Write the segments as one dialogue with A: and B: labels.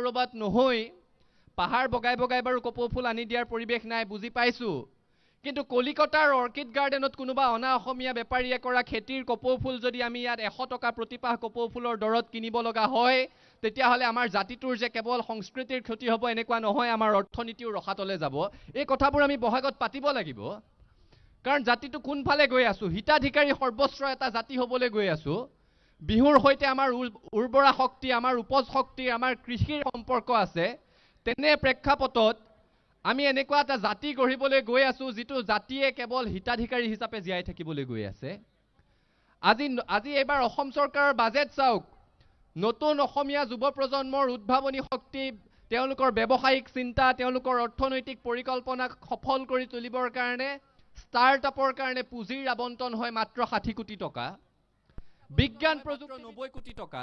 A: কৰবাত নহৈ পাহাৰ বগাই বগাই বাৰু কপৌ ফুল আনি দিয়াৰ পৰিৱেশ নাই বুজি পাইছো কিন্তু কলিকতাৰ অৰ্কিড গাৰ্ডেনত কোনোবা অনা অসমীয়া বেপাৰীয়ে কৰা খেতিৰ কপৌ ফুল যদি আমি ইয়াত 100 টকা প্ৰতিপাহ কপৌ ফুলৰ দৰত কিনিব লগা হয় তেতিয়াহ'লে আমাৰ জাতিটোৰ যে কেৱল সংস্কৃতিৰ ক্ষতি হ'ব এনেকুৱা নহয় আমাৰ অৰ্থনীতিও ৰখাতলে যাব এই কথাবোৰ আমি বহাগত পাতিব লাগিব কাৰণ জাতিটো কোনফালে গৈ আছো হিতাধিকাৰী সৰ্বস্ব এটা জাতি হ'বলৈ গৈ আছো বিহুৰ সৈতে আমাৰ উৰ্বৰা শক্তি আমাৰ উপজ শক্তি আমাৰ কৃষিৰ সম্পৰ্ক আছে তেনে প্ৰেক্ষাপটত আমি এনেকুৱা এটা জাতি গঢ়িবলৈ গৈ আছো যিটো জাতিয়ে কেৱল হিতাধিকাৰী হিচাপে জীয়াই থাকিবলৈ গৈ আছে আজি এবাৰ অসম চৰকাৰৰ বাজেট চাওক নতুন অসমীয়া যুৱ প্ৰজন্মৰ উদ্ভাৱনী শক্তি তেওঁলোকৰ ব্যৱসায়িক চিন্তা তেওঁলোকৰ অৰ্থনৈতিক পৰিকল্পনাক সফল কৰি তুলিবৰ কাৰণে ষ্টাৰ্টআপৰ কাৰণে পুঁজিৰ আবণ্টন হয় মাত্ৰ 60 কোটি টকা বিজ্ঞান প্ৰযুক্তি 90 কোটি টকা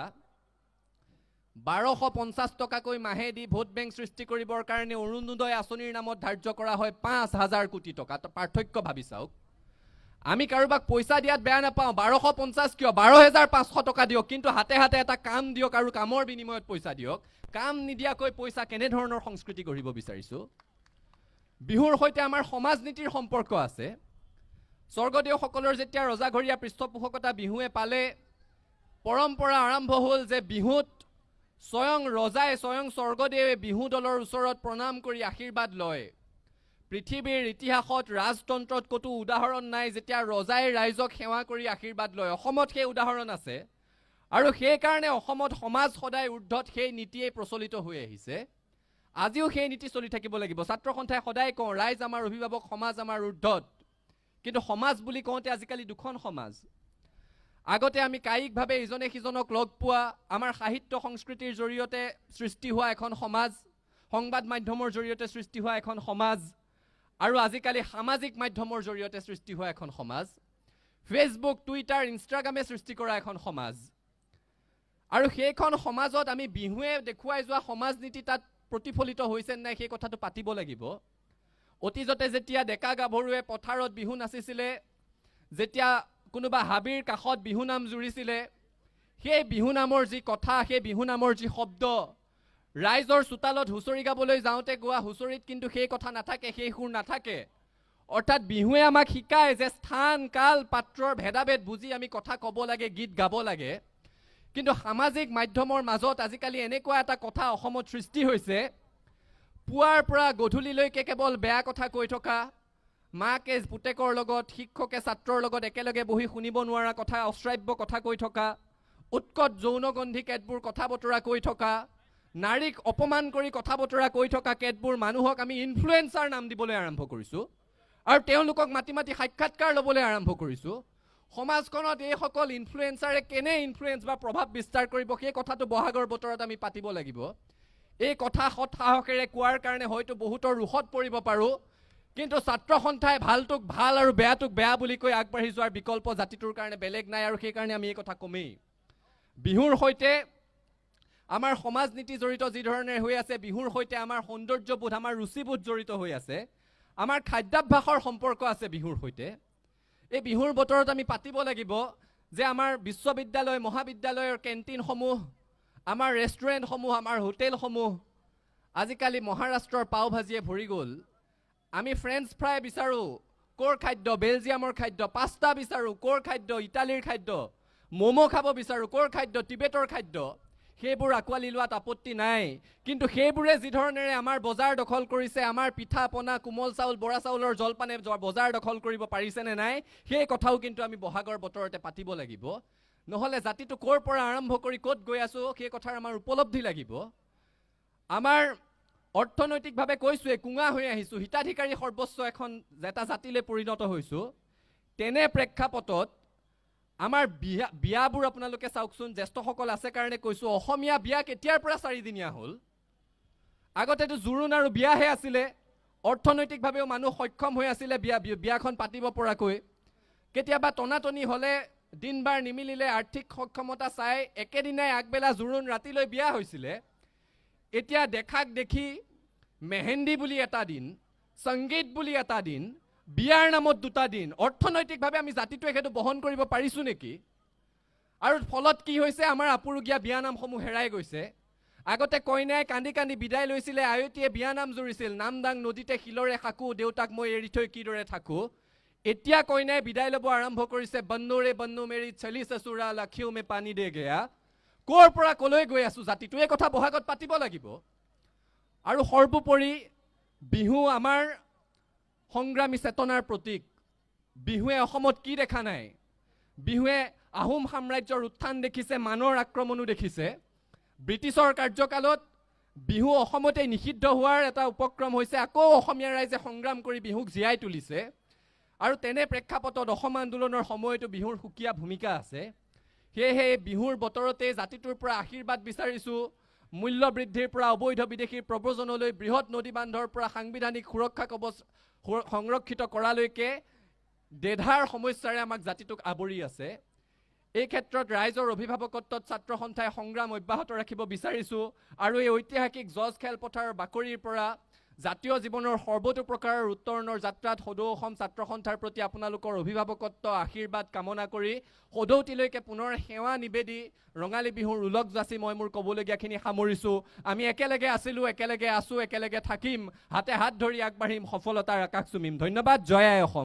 A: 1250 টকাকৈ মাহে দি ভোট বেংক সৃষ্টি কৰিবৰ কাৰণে অৰুণোদয় আঁচনিৰ নামত ধাৰ্য কৰা হয় 5000 কোটি টকা পাৰ্থক্য ভাবি চাওক আমি কাৰোবাক পইচা দিয়াত বেয়া নাপাওঁ 1250 কিয় 12500 টকা দিয়ক কিন্তু হাতে হাতে এটা কাম দিয়ক আৰু কামৰ বিনিময়ত পইচা দিয়ক কাম নিদিয়াকৈ পইচা কেনে ধৰণৰ সংস্কৃতি গঢ়িব বিচাৰিছো বিহুৰ সৈতে আমাৰ সমাজ নীতিৰ সম্পৰ্ক আছে স্বৰ্গদেউসকলৰ যেতিয়া ৰজাঘৰীয়া পৃষ্ঠপোষকতা বিহুৱে পালে পৰম্পৰা আৰম্ভ হ'ল যে বিহুত স্বয়ং ৰজাই স্বয়ং স্বৰ্গদেৱে বিহু দলৰ ওচৰত প্ৰণাম কৰি আশীৰ্বাদ লয় পৃথিৱীৰ ইতিহাসত ৰাজতন্ত্ৰত কতো উদাহৰণ নাই যেতিয়া ৰজাই ৰাইজক সেৱা কৰি আশীৰ্বাদ লয় অসমত সেই উদাহৰণ আছে আৰু সেই কাৰণে অসমত সমাজ সদায় ঊৰ্ধ্বত সেই নীতিয়ে প্ৰচলিত হৈ আহিছে আজিও সেই নীতি চলি থাকিব লাগিব ছাত্ৰ সন্থাই সদায় কওঁ ৰাইজ আমাৰ অভিভাৱক সমাজ আমাৰ ঊৰ্ধ্বত কিন্তু সমাজ বুলি কওঁতে আজিকালি দুখন সমাজ আগতে আমি কায়িকভাৱে ইজনে সিজনক লগ পোৱা আমাৰ সাহিত্য সংস্কৃতিৰ জৰিয়তে সৃষ্টি হোৱা এখন সমাজ সংবাদ মাধ্যমৰ জৰিয়তে সৃষ্টি হোৱা এখন সমাজ আৰু আজিকালি সামাজিক মাধ্যমৰ জৰিয়তে সৃষ্টি হোৱা এখন সমাজ ফেচবুক টুইটাৰ ইনষ্টাগ্ৰামে সৃষ্টি কৰা এখন সমাজ আৰু সেইখন সমাজত আমি বিহুৱে দেখুৱাই যোৱা সমাজ নীতি তাত প্ৰতিফলিত হৈছে নাই সেই কথাটো পাতিব লাগিব অতীজতে যেতিয়া ডেকা গাভৰুৱে পথাৰত বিহু নাচিছিলে যেতিয়া কোনোবা হাবিৰ কাষত বিহু নাম জুৰিছিলে সেই বিহু নামৰ যি কথা সেই বিহু নামৰ যি শব্দ ৰাইজৰ চোতালত হুঁচৰি গাবলৈ যাওঁতে গোৱা হুঁচৰিত কিন্তু সেই কথা নাথাকে সেই সুৰ নাথাকে অৰ্থাৎ বিহুৱে আমাক শিকায় যে স্থান কাল পাত্ৰৰ ভেদাভেদ বুজি আমি কথা ক'ব লাগে গীত গাব লাগে কিন্তু সামাজিক মাধ্যমৰ মাজত আজিকালি এনেকুৱা এটা কথা অসমত সৃষ্টি হৈছে পুৱাৰ পৰা গধূলিলৈকে কেৱল বেয়া কথা কৈ থকা মাকে পুতেকৰ লগত শিক্ষকে ছাত্ৰৰ লগত একেলগে বহি শুনিব নোৱাৰা কথা অশ্ৰাব্য কথা কৈ থকা উৎকট যৌনগন্ধি কেতবোৰ কথা বতৰা কৈ থকা নাৰীক অপমান কৰি কথা বতৰা কৈ থকা কেতবোৰ মানুহক আমি ইনফ্লুৱেঞ্চাৰ নাম দিবলৈ আৰম্ভ কৰিছো আৰু তেওঁলোকক মাতি মাতি সাক্ষাৎকাৰ ল'বলৈ আৰম্ভ কৰিছো সমাজখনত এই সকল ইনফ্লুৱেঞ্চাৰে কেনে ইনফ্লুৱেঞ্চ বা প্ৰভাৱ বিস্তাৰ কৰিব সেই কথাটো বহাগৰ বতৰত আমি পাতিব লাগিব এই কথা সৎ সাহসেৰে কোৱাৰ কাৰণে হয়তো বহুতৰ ৰুখত পৰিব পাৰো কিন্তু ছাত্ৰ সন্থাই ভালটোক ভাল আৰু বেয়াটোক বেয়া বুলি কৈ আগবাঢ়ি যোৱাৰ বিকল্প জাতিটোৰ কাৰণে বেলেগ নাই আৰু সেই কাৰণে আমি এই কথা কমেই বিহুৰ সৈতে আমাৰ সমাজ নীতি জড়িত যি ধৰণে হৈ আছে বিহুৰ সৈতে আমাৰ সৌন্দৰ্যবোধ আমাৰ ৰুচিবোধ জড়িত হৈ আছে আমাৰ খাদ্যাভ্যাসৰ সম্পৰ্ক আছে বিহুৰ সৈতে এই বিহুৰ বতৰত আমি পাতিব লাগিব যে আমাৰ বিশ্ববিদ্যালয় মহাবিদ্যালয়ৰ কেণ্টিনসমূহ আমাৰ ৰেষ্টুৰেণ্টসমূহ আমাৰ হোটেলসমূহ আজিকালি মহাৰাষ্ট্ৰৰ পাও ভাজিয়ে ভৰি গ'ল আমি ফ্ৰেঞ্চ ফ্ৰাই বিচাৰো কোৰ খাদ্য বেলজিয়ামৰ খাদ্য পাস্তা বিচাৰো কোৰ খাদ্য ইটালীৰ খাদ্য মমো খাব বিচাৰো কোৰ খাদ্য টিবেটৰ খাদ্য সেইবোৰ আঁকোৱালি লোৱাত আপত্তি নাই কিন্তু সেইবোৰে যি ধৰণেৰে আমাৰ বজাৰ দখল কৰিছে আমাৰ পিঠা পনা কোমল চাউল বৰা চাউলৰ জলপানে বজাৰ দখল কৰিব পাৰিছে নে নাই সেই কথাও কিন্তু আমি বহাগৰ বতৰতে পাতিব লাগিব নহলে জাতিটো কোৰ পৰা আৰম্ভ কৰি ক'ত গৈ আছো সেই কথাৰ আমাৰ উপলব্ধি লাগিব আমাৰ অৰ্থনৈতিকভাৱে কৈছোৱে কুঙা হৈ আহিছো হিতাধিকাৰী সৰ্বস্ব এখন এটা জাতিলৈ পৰিণত হৈছো তেনে প্ৰেক্ষাপটত আমাৰ বিয়াবোৰ আপোনালোকে চাওকচোন জ্যেষ্ঠসকল আছে কাৰণে কৈছো অসমীয়া বিয়া কেতিয়াৰ পৰা 4 দিনীয়া হ'ল আগতেতো জোৰোণ আৰু বিয়াহে আছিলে অৰ্থনৈতিকভাৱেও মানুহ সক্ষম হৈ আছিলে বিয়াখন পাতিব পৰাকৈ কেতিয়াবা টনাটনি হলে দিনবাৰ নিমিলিলে আৰ্থিক সক্ষমতা চাই একেদিনাই আগবেলা জোৰোণ ৰাতিলৈ বিয়া হৈছিলে এতিয়া দেখাক দেখি মেহেন্দি বুলি এটা দিন সংগীত বুলি এটা দিন বিয়াৰ নামত দুটা দিন অৰ্থনৈতিকভাৱে আমি জাতিটোৱে সেইটো বহন কৰিব পাৰিছো নেকি আৰু ফলত কি হৈছে আমাৰ আপুৰুগীয়া বিয়া নামসমূহ হেৰাই গৈছে আগতে কইনাই কান্দি কান্দি বিদায় লৈছিলে আয়তীয়ে বিয়া নাম জুৰিছিল নামদাং নদীতে শিলৰে খাকো দেউতাক মই এৰি থৈ কিদৰে থাকো এতিয়া কইনাই বিদায় ল'ব আৰম্ভ কৰিছে বন্নুৰে বন্নু মেৰি চলি সসুৰা লাখিও মে পানী দে গয়া কৰ পৰা কলৈ গৈ আছো জাতিটো এই কথা বহাগত পাতিব লাগিব আৰু সৰ্বোপৰি বিহু আমাৰ সংগ্ৰামী চেতনাৰ প্ৰতীক বিহুৱে অসমত কি দেখা নাই বিহুৱে আহোম সাম্ৰাজ্যৰ উত্থান দেখিছে মানৰ আক্ৰমণো দেখিছে ব্ৰিটিছৰ কাৰ্যকালত বিহু অসমতে নিষিদ্ধ হোৱাৰ এটা উপক্ৰম হৈছে আকৌ অসমীয়া ৰাইজে সংগ্ৰাম কৰি বিহুক জীয়াই তুলিছে আৰু তেনে প্ৰেক্ষাপটত অসম আন্দোলনৰ সময়তো বিহুৰ সুকীয়া ভূমিকা আছে সেয়েহে বিহুৰ বতৰতে জাতিটোৰ পৰা আশীৰ্বাদ বিচাৰিছো মূল্য বৃদ্ধিৰ পৰা অবৈধ বিদেশীৰ প্ৰব্ৰজনলৈ বৃহৎ নদী বান্ধৰ পৰা সাংবিধানিক সুৰক্ষা কৱচ সংৰক্ষিত কৰালৈকে দেধাৰ সমস্যাৰে আমাক জাতিটোক আৱৰি আছে এই ক্ষেত্ৰত ৰাইজৰ অভিভাৱকত্বত ছাত্ৰ সন্থাই সংগ্ৰাম অব্যাহত ৰাখিব বিচাৰিছো আৰু এই ঐতিহাসিক জজ খেলপথাৰৰ বাকৰিৰ পৰা জাতীয় জীৱনৰ সৰ্বতো প্ৰকাৰৰ উত্তৰণৰ যাত্ৰাত সদৌ অসম ছাত্ৰ সন্থাৰ প্ৰতি আপোনালোকৰ অভিভাৱকত্ব আশীৰ্বাদ কামনা কৰি সদৌতিলৈকে পুনৰ সেৱা নিবেদি ৰঙালী বিহুৰ উলক যাচি মই মোৰ ক'বলগীয়াখিনি সামৰিছো আমি একেলগে আছিলো একেলগে আছো একেলগে থাকিম হাতে হাত ধৰি আগবাঢ়িম সফলতাৰ আকাশ চুমিম ধন্যবাদ জয় আই অসম